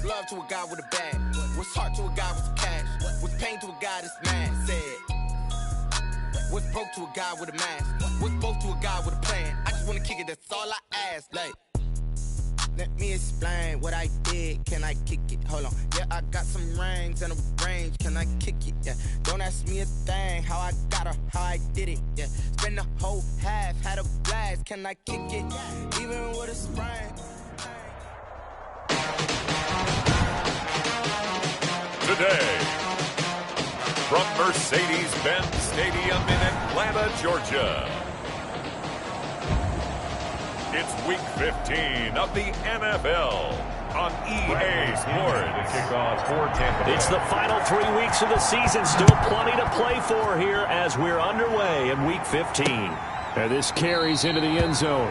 What's love to a guy with a bag? What's heart to a guy with cash? What's pain to a guy that's mad? Said. What's broke to a guy with a mask? What's both to a guy with a plan? I just wanna kick it, that's all I ask. Like, let me explain what I did. Can I kick it? Hold on. Yeah, I got some rings and a range. Can I kick it? Yeah. Don't ask me a thing. How I got her, how I did it. Yeah. Spend the whole half, had a blast. Can I kick it? Even with a sprain. Today, from Mercedes-Benz Stadium in Atlanta, Georgia, it's Week 15 of the NFL on EA Sports. It's the final 3 weeks of the season. Still plenty to play for here as we're underway in Week 15. And this carries into the end zone.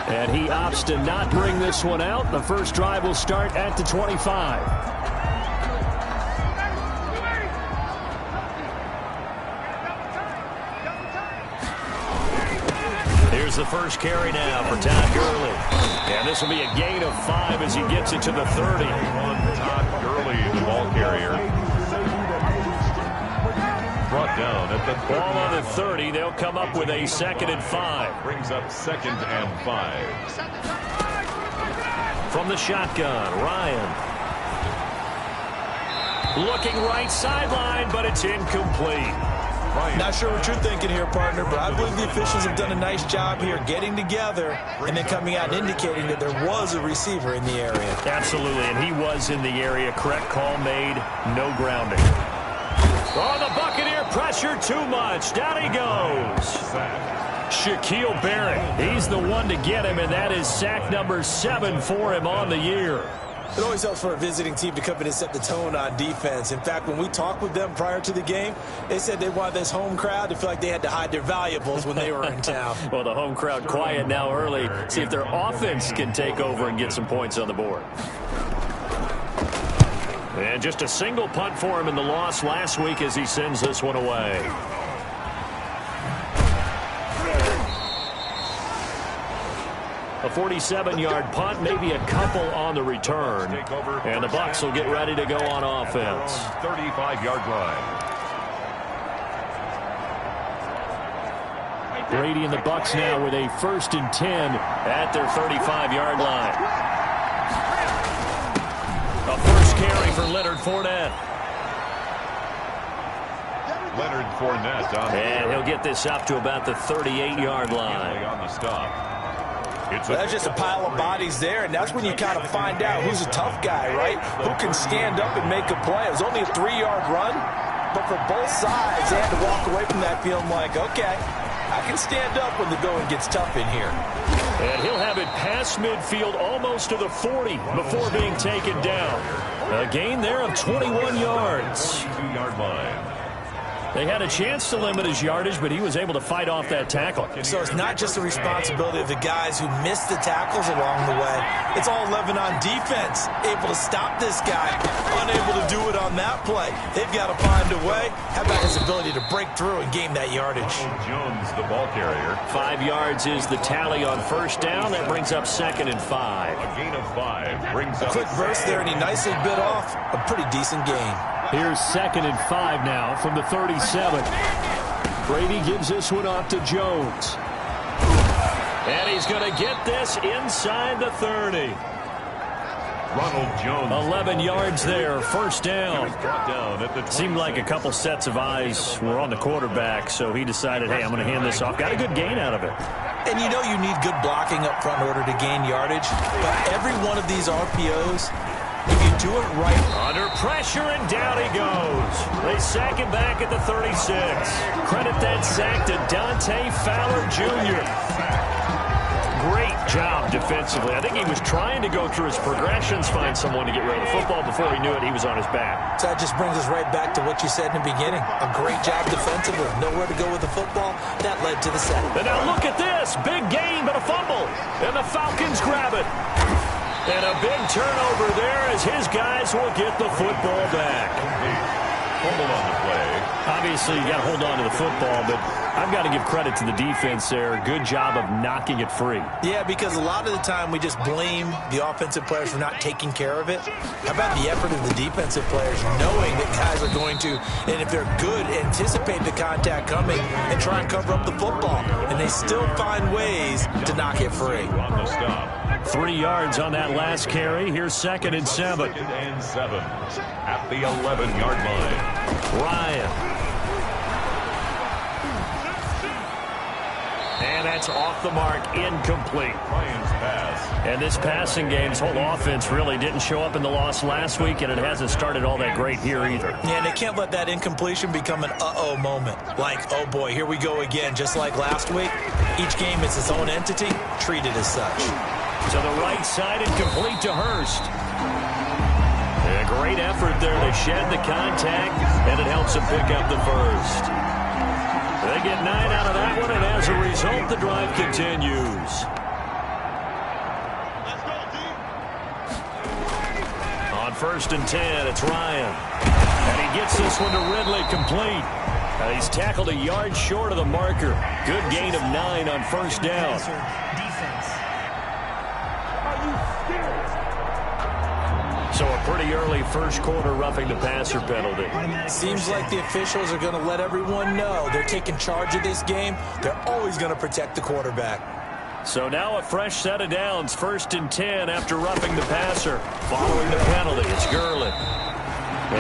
And he opts to not bring this one out. The first drive will start at the 25. Here's the first carry now for Todd Gurley. And this will be a gain of 5 as he gets it to the 30. Todd Gurley, the ball carrier. Brought down at the 30. Ball on the 30. They'll come up with a 2nd and 5. Brings up 2nd and 5. From the shotgun, Ryan. Looking right sideline, but it's incomplete. Not sure what you're thinking here, partner, but I believe the officials have done a nice job here getting together and then coming out and indicating that there was a receiver in the area. Absolutely, and he was in the area. Correct call made, no grounding. Oh, the Buccaneer pressure too much. Down he goes. Shaquille Barrett, he's the one to get him, and that is sack number 7 for him on the year. It always helps for a visiting team to come in and set the tone on defense. In fact, when we talked with them prior to the game, they said they wanted this home crowd to feel like they had to hide their valuables when they were in town. Well, the home crowd quiet now early. See if their offense can take over and get some points on the board. And just a single punt for him in the loss last week as he sends this one away. A 47-yard punt, maybe a couple on the return. And the Bucs will get ready to go on offense. 35-yard line. Brady and the Bucs now with a 1st and 10 at their 35-yard line. A first carry for Leonard Fournette. Leonard Fournette on and he'll get this up to about the 38-yard line. On the stop. That's just a pile of bodies there, and that's when you kind of find out who's a tough guy, right? Who can stand up and make a play. It was only a 3-yard run, but for both sides, they had to walk away from that feeling like, okay, I can stand up when the going gets tough in here. And he'll have it past midfield almost to the 40 before being taken down. A gain there of 21 yards. 2-yard line. They had a chance to limit his yardage, but he was able to fight off that tackle. So it's not just the responsibility of the guys who missed the tackles along the way. It's all 11 on defense, able to stop this guy, unable to do it on that play. They've got to find a way. How about his ability to break through and gain that yardage? Jones, the ball carrier. 5 yards is the tally on first down. That brings up 2nd and 5. A gain of 5 brings up a quick burst there, and he nicely bit off a pretty decent gain. Here's 2nd and 5 now from the 37. Brady gives this one off to Jones. And he's going to get this inside the 30. Ronald Jones. 11 yards there, first down. Brought down at the seemed like a couple sets of eyes were on the quarterback, so he decided, hey, I'm going to hand this off. Got a good gain out of it. And you know you need good blocking up front in order to gain yardage, but every one of these RPOs, if you do it right. Under pressure, and down he goes. They sack him back at the 36. Credit that sack to Dante Fowler Jr. Great job defensively. I think he was trying to go through his progressions, find someone to get rid of the football. Before he knew it, he was on his back. So that just brings us right back to what you said in the beginning. A great job defensively. Nowhere to go with the football. That led to the sack. And now look at this. Big gain, but a fumble. And the Falcons grab it. And a big turnover there as his guys will get the football back. Fumble on the play. Obviously, you got to hold on to the football, but I've got to give credit to the defense there. Good job of knocking it free. Yeah, because a lot of the time we just blame the offensive players for not taking care of it. How about the effort of the defensive players knowing that guys are going to, and if they're good, anticipate the contact coming and try and cover up the football. And they still find ways to knock it free. 3 yards on that last carry. Here's 2nd and 7. 2nd and 7 at the 11-yard line. Ryan. And that's off the mark, incomplete. Ryan's pass. And this passing game's whole offense really didn't show up in the loss last week, and it hasn't started all that great here either. Yeah, and they can't let that incompletion become an uh-oh moment. Like, oh boy, here we go again, just like last week. Each game is its own entity, treated as such. To the right side and complete to Hurst. A great effort there to shed the contact, and it helps him pick up the first. They get 9 out of that one, and as a result, the drive continues. On 1st and 10, it's Ryan. And he gets this one to Ridley, complete. And he's tackled a yard short of the marker. Good gain of 9 on 1st down. So a pretty early first quarter roughing the passer penalty. Seems like the officials are going to let everyone know they're taking charge of this game. They're always going to protect the quarterback. So now a fresh set of downs. 1st and 10 after roughing the passer. Following the penalty, it's Gurley.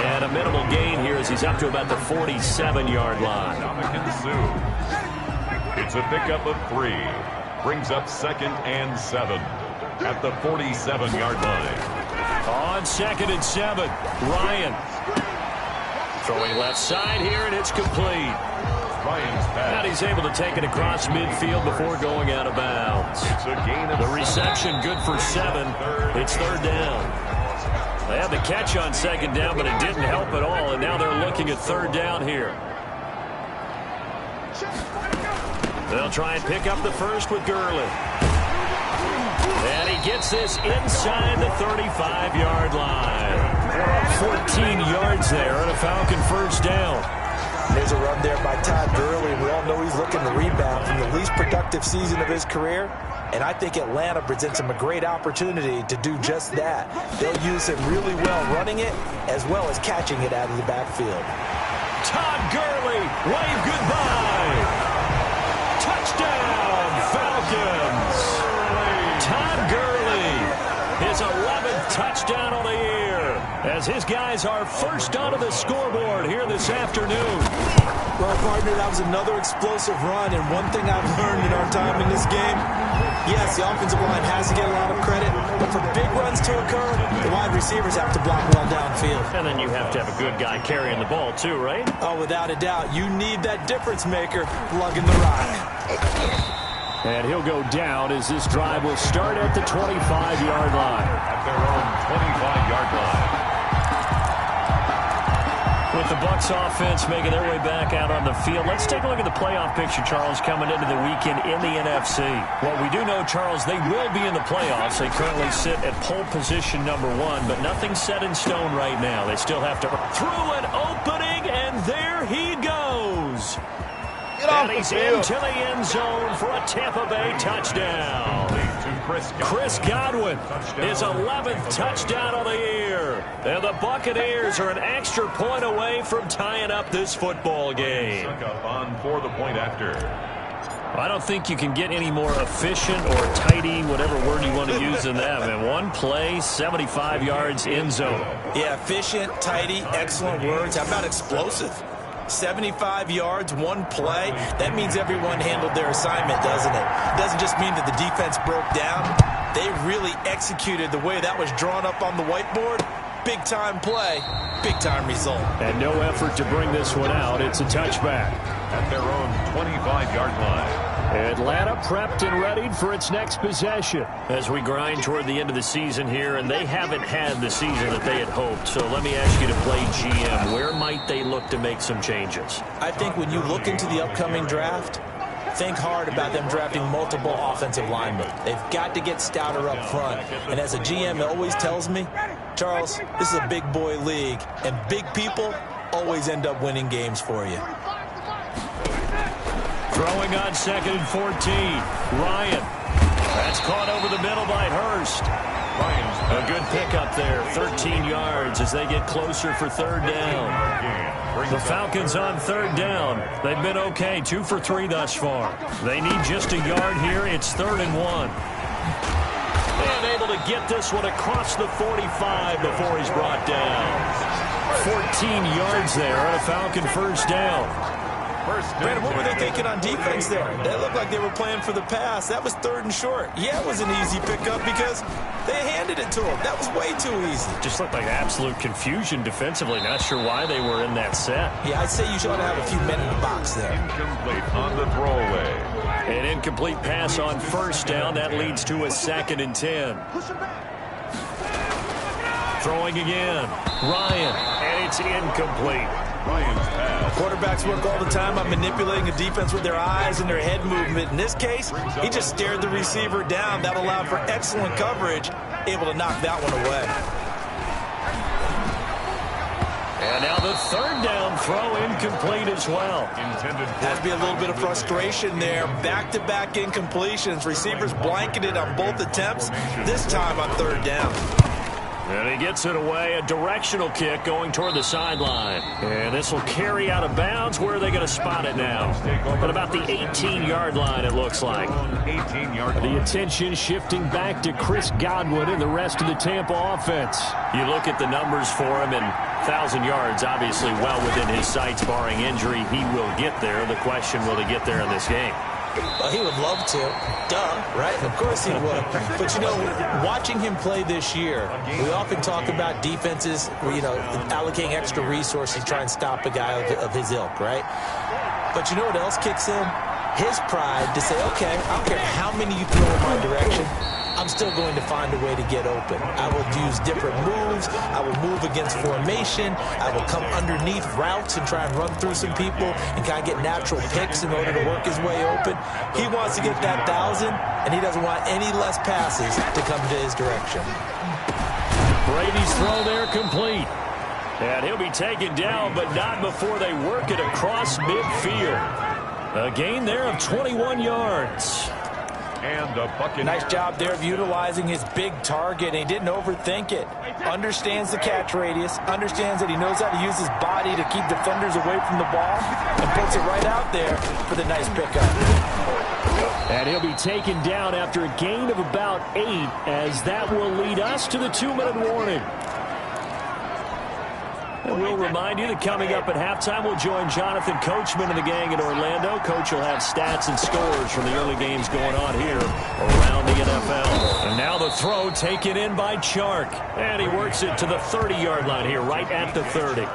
And a minimal gain here as he's up to about the 47-yard line. It's a pickup of 3. Brings up 2nd and 7 at the 47-yard line. On 2nd and 7, Ryan. Throwing left side here, and it's complete. Ryan's pass. And he's able to take it across midfield before going out of bounds. It's a gain of the reception good for 7. It's 3rd down. They had the catch on 2nd down, but it didn't help at all, and now they're looking at 3rd down here. They'll try and pick up the first with Gurley. And he gets this inside the 35-yard line. 14 yards there on a Falcon 1st down. There's a run there by Todd Gurley. We all know he's looking to rebound from the least productive season of his career. And I think Atlanta presents him a great opportunity to do just that. They'll use him really well running it as well as catching it out of the backfield. Todd Gurley, wave goodbye. Touchdown, Falcons. Todd Gurley, his 11th touchdown of the year, as his guys are first onto the scoreboard here this afternoon. Well, partner, that was another explosive run, and one thing I've learned in our time in this game, yes, the offensive line has to get a lot of credit, but for big runs to occur, the wide receivers have to block well downfield. And then you have to have a good guy carrying the ball too, right? Oh, without a doubt. You need that difference maker lugging the rock. And he'll go down as this drive will start at the 25-yard line. At their own 25-yard line. With the Bucs offense making their way back out on the field, let's take a look at the playoff picture, Charles, coming into the weekend in the NFC. Well, we do know, Charles, they will be in the playoffs. They currently sit at pole position number 1, but nothing's set in stone right now. They still have to through an opening, and there he goes. And he's into the end zone for a Tampa Bay touchdown. Chris Godwin, his 11th touchdown of the year. And the Buccaneers are an extra point away from tying up this football game. On for the point after. I don't think you can get any more efficient or tidy, whatever word you want to use in that. Man, one play, 75 yards, end zone. Yeah, efficient, tidy, excellent words. How about explosive? 75 yards, one play. That means everyone handled their assignment, doesn't it? It doesn't just mean that the defense broke down. They really executed the way that was drawn up on the whiteboard. Big-time play, big-time result. And no effort to bring this one out. It's a touchback. At their own 25-yard line. Atlanta prepped and readied for its next possession. As we grind toward the end of the season here, and they haven't had the season that they had hoped. So let me ask you to play GM. Where might they look to make some changes? I think when you look into the upcoming draft, think hard about them drafting multiple offensive linemen. They've got to get stouter up front. And as a GM, it always tells me, Charles, this is a big boy league, and big people always end up winning games for you. Throwing on 2nd and 14. Ryan. That's caught over the middle by Hurst. A good pickup there, 13 yards as they get closer for 3rd down. The Falcons on 3rd down. They've been okay, 2 for 3 thus far. They need just a yard here. It's 3rd and 1. And able to get this one across the 45 before he's brought down. 14 yards there on a Falcon 1st down. Brandon, what were they thinking on defense there? They looked like they were playing for the pass. That was 3rd and short. Yeah, it was an easy pickup because they handed it to him. That was way too easy. Just looked like absolute confusion defensively. Not sure why they were in that set. Yeah, I'd say you should have a few men in the box there. Incomplete on the throwaway. An incomplete pass on 1st down. That leads to a 2nd and 10. Throwing again. Ryan. And it's incomplete. Ryan's pass. Quarterbacks work all the time on manipulating a defense with their eyes and their head movement. In this case, he just stared the receiver down. That allowed for excellent coverage, able to knock that one away. And now the 3rd down throw incomplete as well. Has to be a little bit of frustration there. Back-to-back incompletions. Receivers blanketed on both attempts, this time on 3rd down. And he gets it away, a directional kick going toward the sideline. And this will carry out of bounds. Where are they going to spot it now? At about the 18-yard line, it looks like. 18-yard line. The attention shifting back to Chris Godwin and the rest of the Tampa offense. You look at the numbers for him, and 1,000 yards obviously well within his sights, barring injury. He will get there. The question, will he get there in this game? Well, he would love to. Duh, right? Of course he would. But, you know, watching him play this year, we often talk about defenses, you know, allocating extra resources to try and stop a guy of his ilk, right? But you know what else kicks in? His pride to say, okay, I don't care how many you throw in my direction, I'm still going to find a way to get open. I will use different moves. I will move against formation. I will come underneath routes and try and run through some people and kind of get natural picks in order to work his way open. He wants to get that 1,000, and he doesn't want any less passes to come to his direction. Brady's throw there complete. And he'll be taken down, but not before they work it across midfield. A gain there of 21 yards. And a bucket. Nice job there of utilizing his big target, and he didn't overthink it. Understands the catch radius, understands that he knows how to use his body to keep defenders away from the ball, and puts it right out there for the nice pickup. And he'll be taken down after a gain of about 8, as that will lead us to the 2-minute warning. And we'll remind you that coming up at halftime, we'll join Jonathan Coachman and the gang in Orlando. Coach will have stats and scores from the early games going on here around the NFL. And now the throw taken in by Chark. And he works it to the 30-yard line here, right at the 30.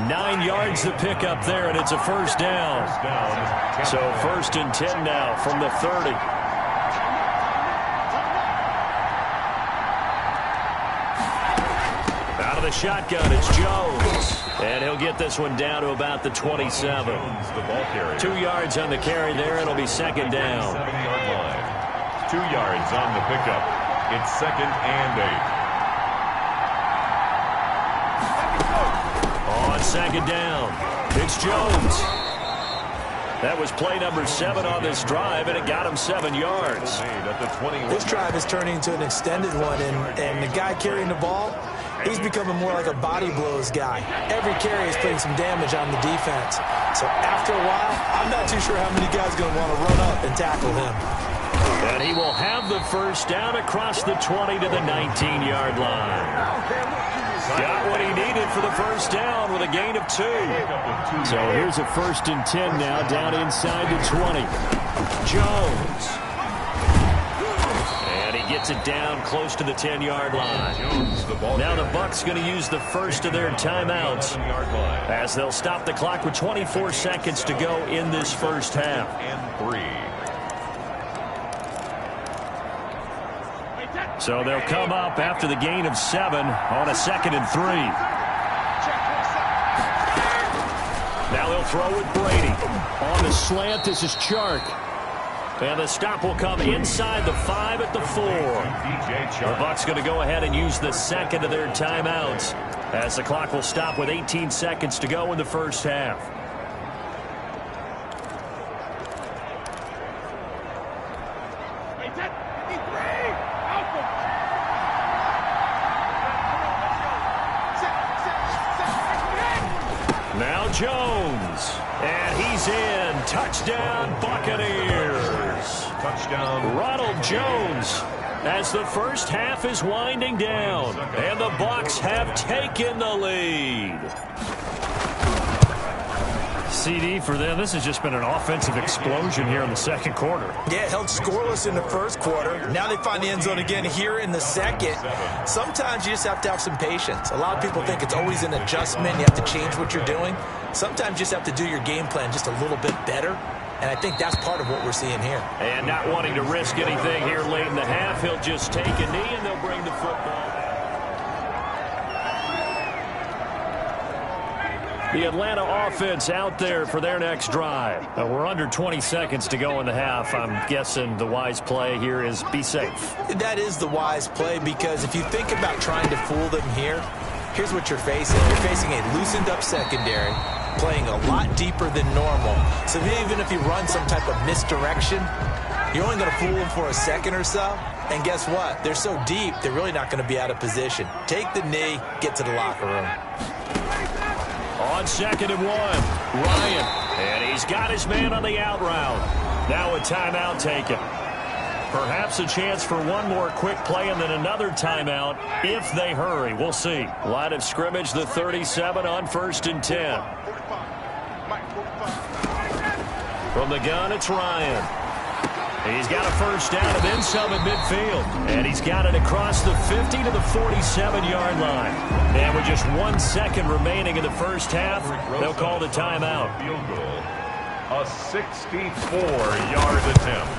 9 yards to pick up there, and it's a 1st down. So 1st and 10 now from the 30. Out of the shotgun, it's Jones. And he'll get this one down to about the 27. 2 yards on the carry there. It'll be 2nd down. 7-yard line. 2 yards on the pickup. It's 2nd and 8. On 2nd down, it's Jones. That was play number 7 on this drive, and it got him 7 yards. This drive is turning into an extended one, and the guy carrying the ball, he's becoming more like a body blows guy. Every carry is putting some damage on the defense. So after a while, I'm not too sure how many guys are going to want to run up and tackle him. And he will have the 1st down across the 20 to the 19-yard line. Got what he needed for the 1st down with a gain of 2. So here's a 1st and 10 now, down inside the 20. Jones. And he gets it down close to the 10-yard line. Now the Bucs going to use the first of their timeouts as they'll stop the clock with 24 seconds to go in this first half. And 3. So they'll come up after the gain of 7 on a 2nd and 3. Now they'll throw with Brady. On the slant, this is Chark. And the stop will come inside the 5 at the 4. The Bucs going to go ahead and use the 2nd of their timeouts as the clock will stop with 18 seconds to go in the first half. Jones. And he's in. Touchdown, Buccaneers. Touchdown. Ronald Jones, as the first half is winding down, and the Bucs have taken the lead. CD for them. This has just been an offensive explosion here in the second quarter. Yeah, held scoreless in the first quarter. Now they find the end zone again here in the second. Sometimes you just have to have some patience. A lot of people think it's always an adjustment. You have to change what you're doing. Sometimes you just have to do your game plan just a little bit better. And I think that's part of what we're seeing here. And not wanting to risk anything here late in the half, he'll just take a knee and they'll bring the football. The Atlanta offense out there for their next drive. We're under 20 seconds to go in the half. I'm guessing the wise play here is be safe. That is the wise play, because if you think about trying to fool them here, here's what you're facing. You're facing a loosened up secondary, playing a lot deeper than normal. So even if you run some type of misdirection, you're only going to fool them for a second or so. And guess what? They're so deep, they're really not going to be out of position. Take the knee, get to the locker room. On 2nd and 1, Ryan. And he's got his man on the out route. Now a timeout taken. Perhaps a chance for one more quick play and then another timeout if they hurry. We'll see. Line of scrimmage, the 37 on 1st and 10. From the gun, it's Ryan. He's got a first down and then some at midfield. And he's got it across the 50 to the 47-yard line. And with just 1 second remaining in the first half, they'll call the timeout. Field goal. A 64-yard attempt.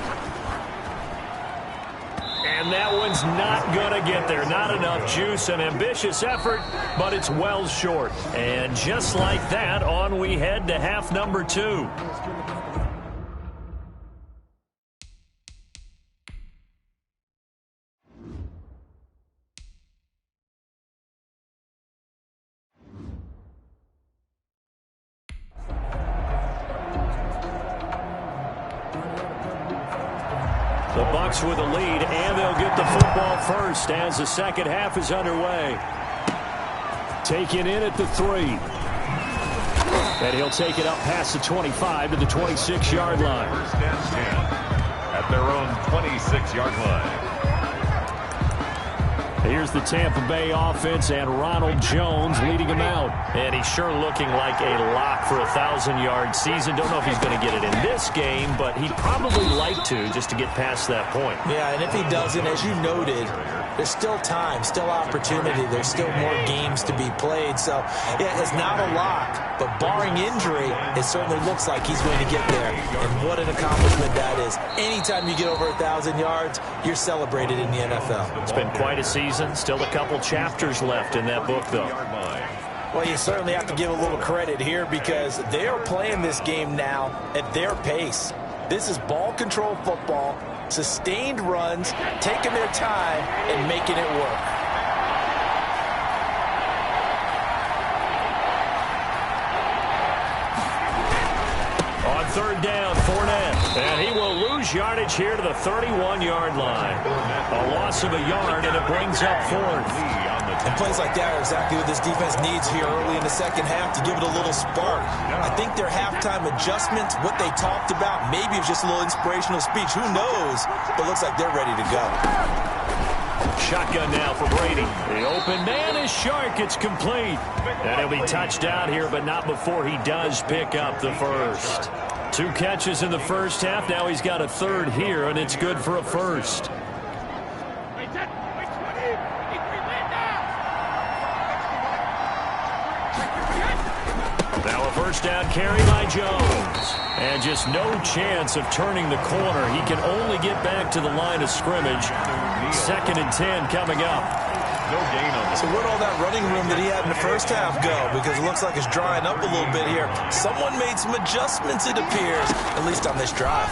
And that one's not going to get there. Not enough juice. An ambitious effort, but it's well short. And just like that, on we head to half number 2. The Bucs with a lead, and they'll get the football first as the second half is underway. Taken in at the 3. And he'll take it up past the 25 to the 26-yard line. First and 10 at their own 26-yard line. Here's the Tampa Bay offense and Ronald Jones leading him out. And he's sure looking like a lock for a 1,000-yard season. Don't know if he's going to get it in this game, but he'd probably like to just to get past that point. Yeah, and if he doesn't, as you noted, there's still time, still opportunity. There's still more games to be played. So, yeah, it's not a lock, but barring injury, it certainly looks like he's going to get there. And what an accomplishment that is. Anytime you get over 1,000 yards, you're celebrated in the NFL. It's been quite a season. Still a couple chapters left in that book, though. Well, you certainly have to give a little credit here because they are playing this game now at their pace. This is ball control football, sustained runs, taking their time and making it work. On 3rd down, Fournette. And he will lose yardage here to the 31-yard line. A loss of a yard, and it brings up 4th. And plays like that are exactly what this defense needs here early in the second half to give it a little spark. I think their halftime adjustments, what they talked about, maybe it was just a little inspirational speech. Who knows? But it looks like they're ready to go. Shotgun now for Brady. The open man is Shark. It's complete. And he'll be touched down here, but not before he does pick up the first. 2 catches in the first half. Now he's got a 3rd here, and it's good for a first. Now a first down carry by Jones. And just no chance of turning the corner. He can only get back to the line of scrimmage. 2nd and 10 coming up. No gain on this. So where'd all that running room that he had in the first half go? Because it looks like it's drying up a little bit here. Someone made some adjustments, it appears, at least on this drive.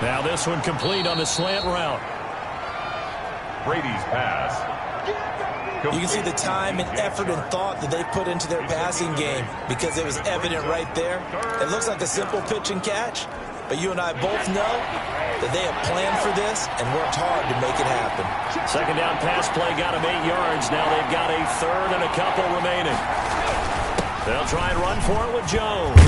Now this one complete on the slant route. Brady's pass. You can see the time and effort and thought that they put into their passing game because it was evident right there. It looks like a simple pitch and catch, but you and I both know that they have planned for this and worked hard to make it happen. 2nd down pass play got him 8 yards. Now they've got a 3rd and a couple remaining. They'll try and run for it with Jones.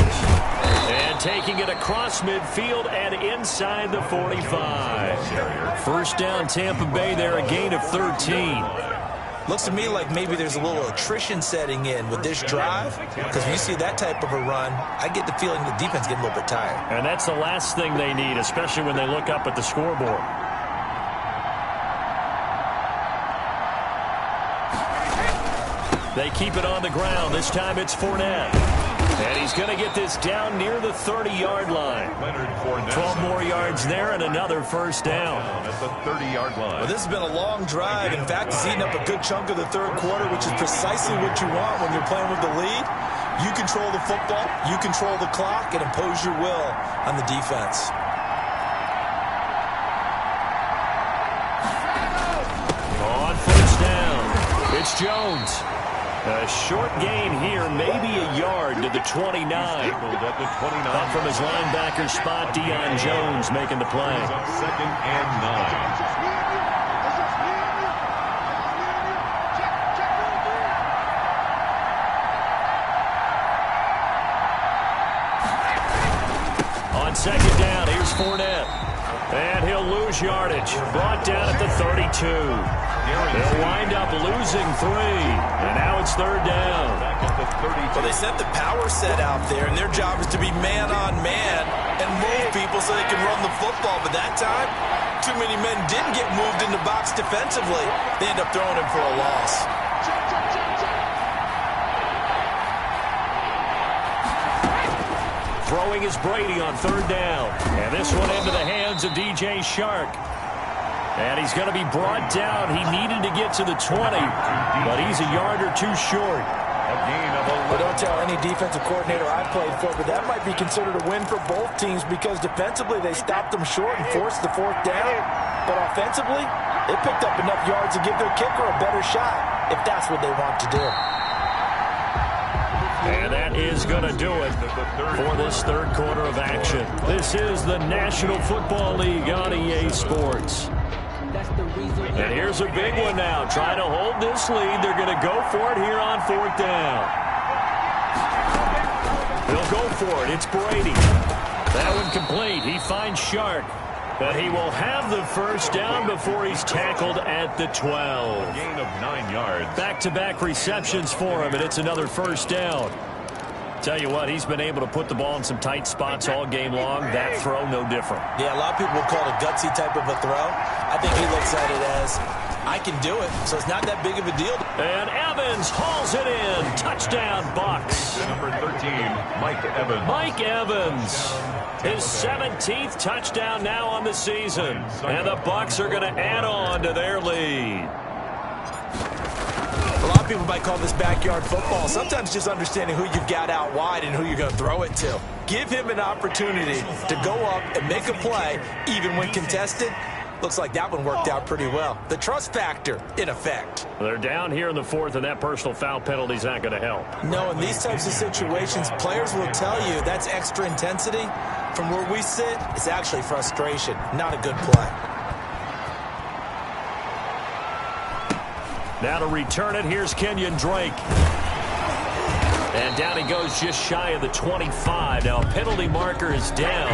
And taking it across midfield and inside the 45. First down, Tampa Bay there, a gain of 13. Looks to me like maybe there's a little attrition setting in with this drive, because when you see that type of a run, I get the feeling the defense getting a little bit tired. And that's the last thing they need, especially when they look up at the scoreboard. They keep it on the ground. This time it's Fournette. And he's going to get this down near the 30-yard line. 12 more yards there and another first down. At the 30-yard line. Well, this has been a long drive. In fact, it's eaten up a good chunk of the third quarter, which is precisely what you want when you're playing with the lead. You control the football, you control the clock, and impose your will on the defense. On first down, it's Jones. A short gain here, maybe a yard to the 29. Up from his linebacker spot, Deion Jones making the play. Second and 9. On second down, here's Fournette. And he'll lose yardage. Brought down at the 32. They'll wind up losing 3. And now it's third down. Well, they set the power set out there, and their job is to be man-on-man and move people so they can run the football. But that time, too many men didn't get moved in the box defensively. They end up throwing him for a loss. Throwing is Brady on third down. And this one into the hands of DJ Shark. And he's going to be brought down. He needed to get to the 20, but he's a yard or two short. Well, don't tell any defensive coordinator I played for, but that might be considered a win for both teams because defensively they stopped them short and forced the fourth down. But offensively, they picked up enough yards to give their kicker a better shot if that's what they want to do. And that is going to do it for this third quarter of action. This is the National Football League on EA Sports. And here's a big one now. Trying to hold this lead. They're going to go for it here on fourth down. They'll go for it. It's Brady. That one complete. He finds Shark. But he will have the first down before he's tackled at the 12. Gain of 9 yards. Back-to-back receptions for him, and it's another first down. Tell you what, he's been able to put the ball in some tight spots all game long. That throw, no different. Yeah, a lot of people would call it a gutsy type of a throw. I think he looks at it as, I can do it, so it's not that big of a deal. And Evans hauls it in. Touchdown, Bucs. Number 13, Mike Evans. Mike Evans. His 17th touchdown now on the season. And the Bucs are going to add on to their lead. A lot of people might call this backyard football. Sometimes just understanding who you've got out wide and who you're going to throw it to. Give him an opportunity to go up and make a play, even when contested. Looks like that one worked out pretty well. The trust factor, in effect. They're down here in the fourth, and that personal foul penalty is not going to help. No, in these types of situations, players will tell you that's extra intensity. From where we sit, it's actually frustration, not a good play. Now to return it, here's Kenyon Drake. And down he goes just shy of the 25. Now a penalty marker is down.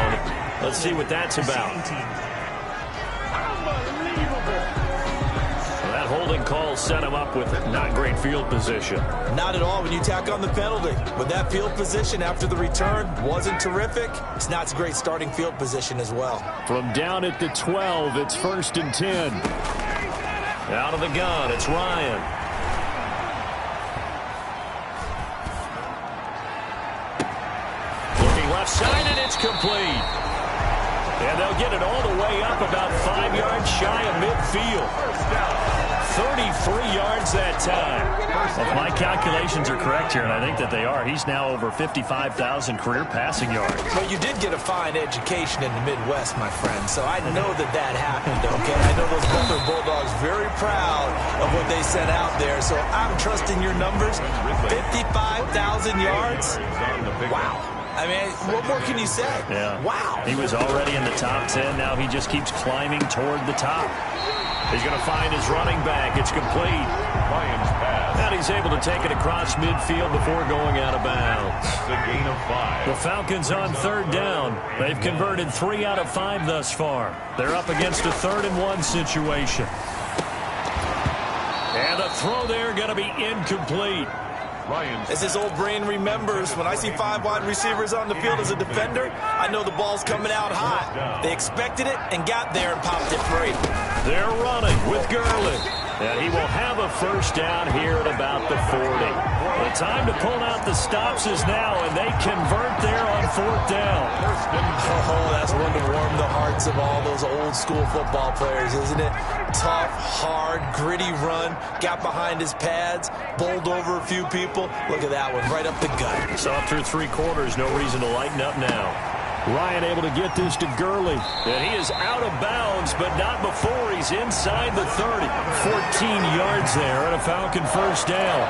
Let's see what that's about. Well, that holding call set him up with not great field position. Not at all when you tack on the penalty. But that field position after the return wasn't terrific. It's not a great starting field position as well. From down at the 12, it's 1st and 10. Out of the gun, it's Ryan. Looking left side, and it's complete. And they'll get it all the way up about 5 yards shy of midfield. 33 yards that time. Well, if my calculations are correct here, and I think that they are, he's now over 55,000 career passing yards. Well, you did get a fine education in the Midwest, my friend, so I know that happened, okay? I know those Boulder Bulldogs very proud of what they sent out there, so I'm trusting your numbers. 55,000 yards? Wow. I mean, what more can you say? Yeah. Wow. He was already in the top 10. Now he just keeps climbing toward the top. He's going to find his running back. It's complete. Ryan's pass. And he's he's able to take it across midfield before going out of bounds. That's a gain of 5. The Falcons on 3rd down. They've converted 3 out of 5 thus far. They're up against a 3rd and 1 situation. And the throw there going to be incomplete. As his old brain remembers, when I see 5 wide receivers on the field as a defender, I know the ball's coming out hot. They expected it and got there and popped it free. They're running with Gurley. And he will have a first down here at about the 40. The time to pull out the stops is now, and they convert there on 4th down. Oh, that's one to warm the hearts of all those old school football players, isn't it? Tough, hard, gritty run, got behind his pads, bowled over a few people. Look at that one, right up the gut. So through 3 quarters, no reason to lighten up now. Ryan able to get this to Gurley. And he is out of bounds, but not before he's inside the 30. 14 yards there and a Falcon first down.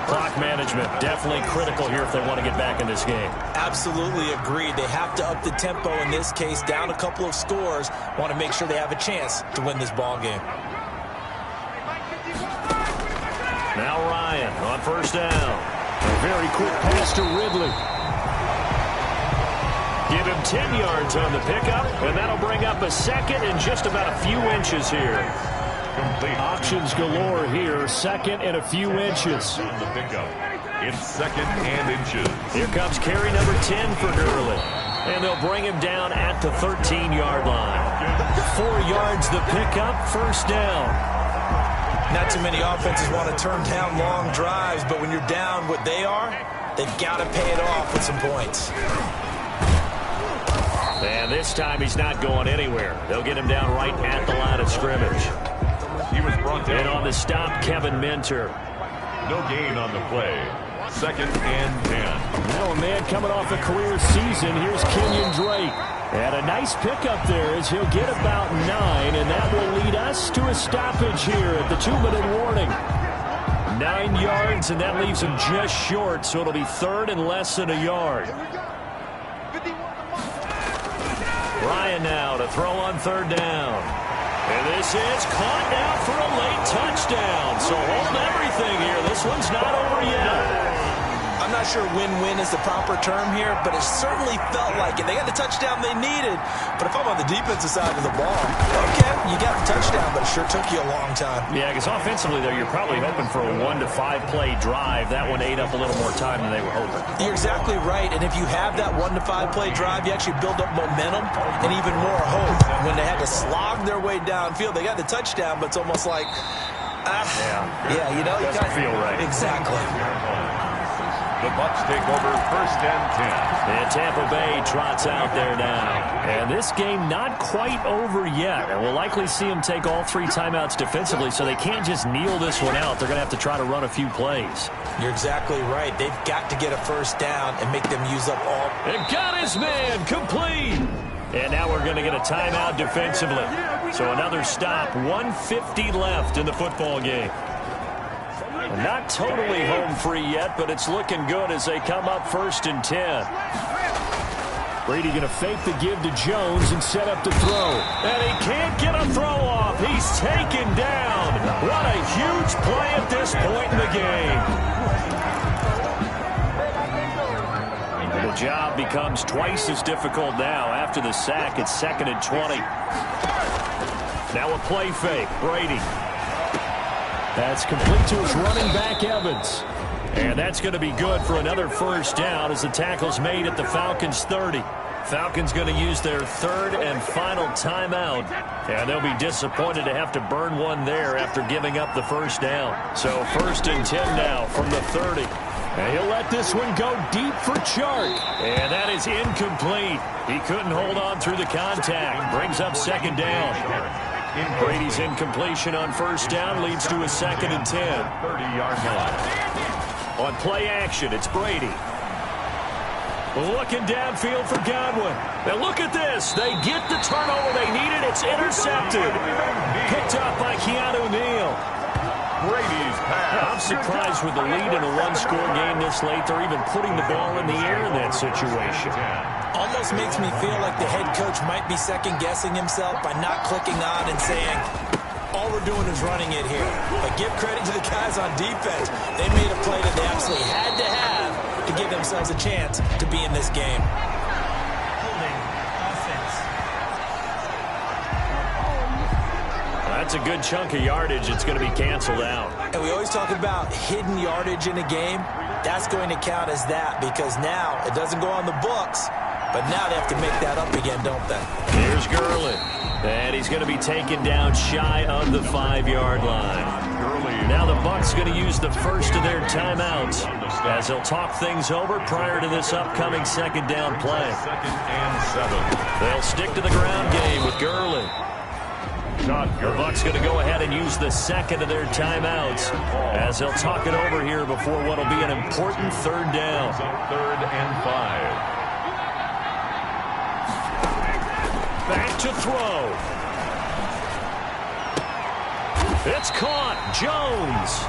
Clock management definitely critical here if they want to get back in this game. Absolutely agreed. They have to up the tempo in this case, down a couple of scores. Want to make sure they have a chance to win this ball game. Now Ryan on first down. A very quick pass to Ridley. Give him 10 yards on the pickup, and that'll bring up a second and just about a few inches here. Complete. Options galore here, second and a few inches. On the pickup. It's 2nd and inches. Here comes carry number 10 for Gurley. And they'll bring him down at the 13-yard line. 4 yards the pickup, first down. Not too many offenses want to turn down long drives, but when you're down what they are, they've got to pay it off with some points. And this time he's not going anywhere. They'll get him down right at the line of scrimmage. He was brought down. And on the stop, Kevin Minter. No gain on the play. 2nd and 10. Now a man coming off a career season. Here's Kenyon Drake. And a nice pickup there as he'll get about 9, and that will lead us to a stoppage here at the 2-minute warning. 9 yards, and that leaves him just short, so it'll be 3rd and less than a yard. Ryan now to throw on 3rd down. And this is caught now for a late touchdown. So hold everything here. This one's not over yet. I'm not sure win-win is the proper term here, but it certainly felt like it. They got the touchdown they needed, but if I'm on the defensive side of the ball, okay, you got the touchdown, but it sure took you a long time. Yeah, because offensively, though, you're probably hoping for a 1 to 5 play drive. That one ate up a little more time than they were hoping. You're exactly right, and if you have that 1 to 5 play drive, you actually build up momentum and even more hope. When they had to slog their way downfield, they got the touchdown, but it's almost like, you know, you doesn't feel right. Exactly. The Bucs take over 1st and 10. And Tampa Bay trots out there now. And this game not quite over yet. And we'll likely see them take all 3 timeouts defensively, so they can't just kneel this one out. They're going to have to try to run a few plays. You're exactly right. They've got to get a first down and make them use up all. And got his man complete. And now we're going to get a timeout defensively. So another stop, 1:50 left in the football game. Not totally home free yet, but it's looking good as they come up 1st and 10. Brady going to fake the give to Jones and set up to throw. And he can't get a throw off. He's taken down. What a huge play at this point in the game. The job becomes twice as difficult now after the sack. It's 2nd and 20. Now a play fake. Brady. That's complete to his running back, Evans. And that's going to be good for another first down as the tackle's made at the Falcons' 30. Falcons going to use their 3rd and final timeout. And they'll be disappointed to have to burn one there after giving up the first down. So 1st and 10 now from the 30. And he'll let this one go deep for Chark. And that is incomplete. He couldn't hold on through the contact. Brings up 2nd down. Brady's incompletion on first down leads to a 2nd and 10. 30-yard line. On play action, it's Brady. Looking downfield for Godwin. Now look at this. They get the turnover they needed. It's intercepted. Picked up by Keanu Neal. Brady's pass. I'm surprised with the lead in a 1-score game this late. They're even putting the ball in the air in that situation. Almost makes me feel like the head coach might be second-guessing himself by not clicking on and saying, already we're doing is running it here. But give credit to the guys on defense. They made a play that they absolutely had to have to give themselves a chance to be in this game. That's a good chunk of yardage. It's going to be canceled out. And we always talk about hidden yardage in a game. That's going to count as that because now it doesn't go on the books, but now they have to make that up again, don't they? Here's Gurley. And he's going to be taken down shy of the 5-yard line. Now the Bucs going to use the first of their timeouts as they'll talk things over prior to this upcoming second down play. Second and 7. They'll stick to the ground game with Gurley. The Bucs going to go ahead and use the second of their timeouts as they'll talk it over here before what will be an important third down. Third and 5. Back to throw. It's caught. Jones.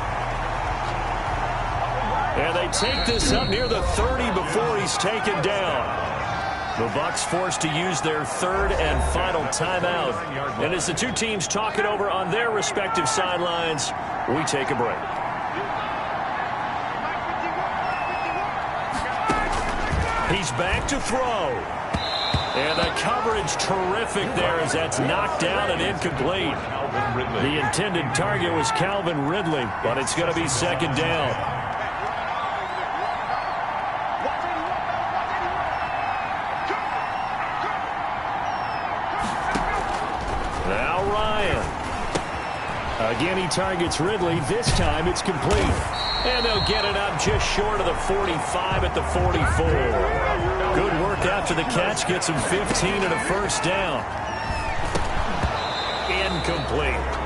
And they take this up near the 30 before he's taken down. The Bucs forced to use their third and final timeout. And as the two teams talk it over on their respective sidelines, we take a break. He's back to throw. And the coverage terrific there as that's knocked down and incomplete. The intended target was Calvin Ridley, but it's going to be second down. Again, he targets Ridley. This time it's complete. And they'll get it up just short of the 45 at the 44. Good work after the catch. Gets him 15 and a first down. Incomplete.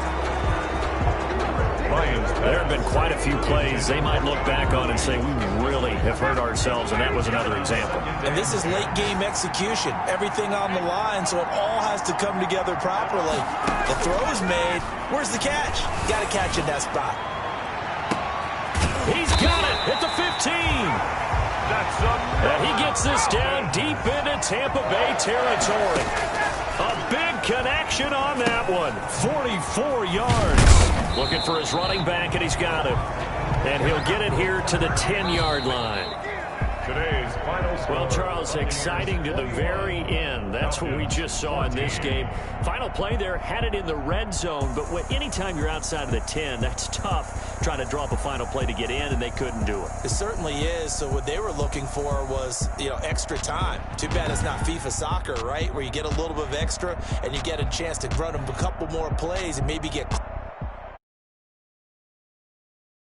There have been quite a few plays they might look back on and say, we really have hurt ourselves, and that was another example. And this is late-game execution. Everything on the line, so it all has to come together properly. The throw's made. Where's the catch? Got to catch in that spot. He's got it at the 15. And he gets this down deep into Tampa Bay territory. A big connection on that one. 44 yards. Looking for his running back, and he's got him. And he'll get it here to the 10-yard line. Today's final score. Well, Charles, exciting to the very end. That's what we just saw in this game. Final play there, had it in the red zone, but anytime you're outside of the 10, that's tough trying to draw up a final play to get in, and they couldn't do it. It certainly is. So what they were looking for was, extra time. Too bad it's not FIFA soccer, right, where you get a little bit of extra and you get a chance to run them a couple more plays and maybe get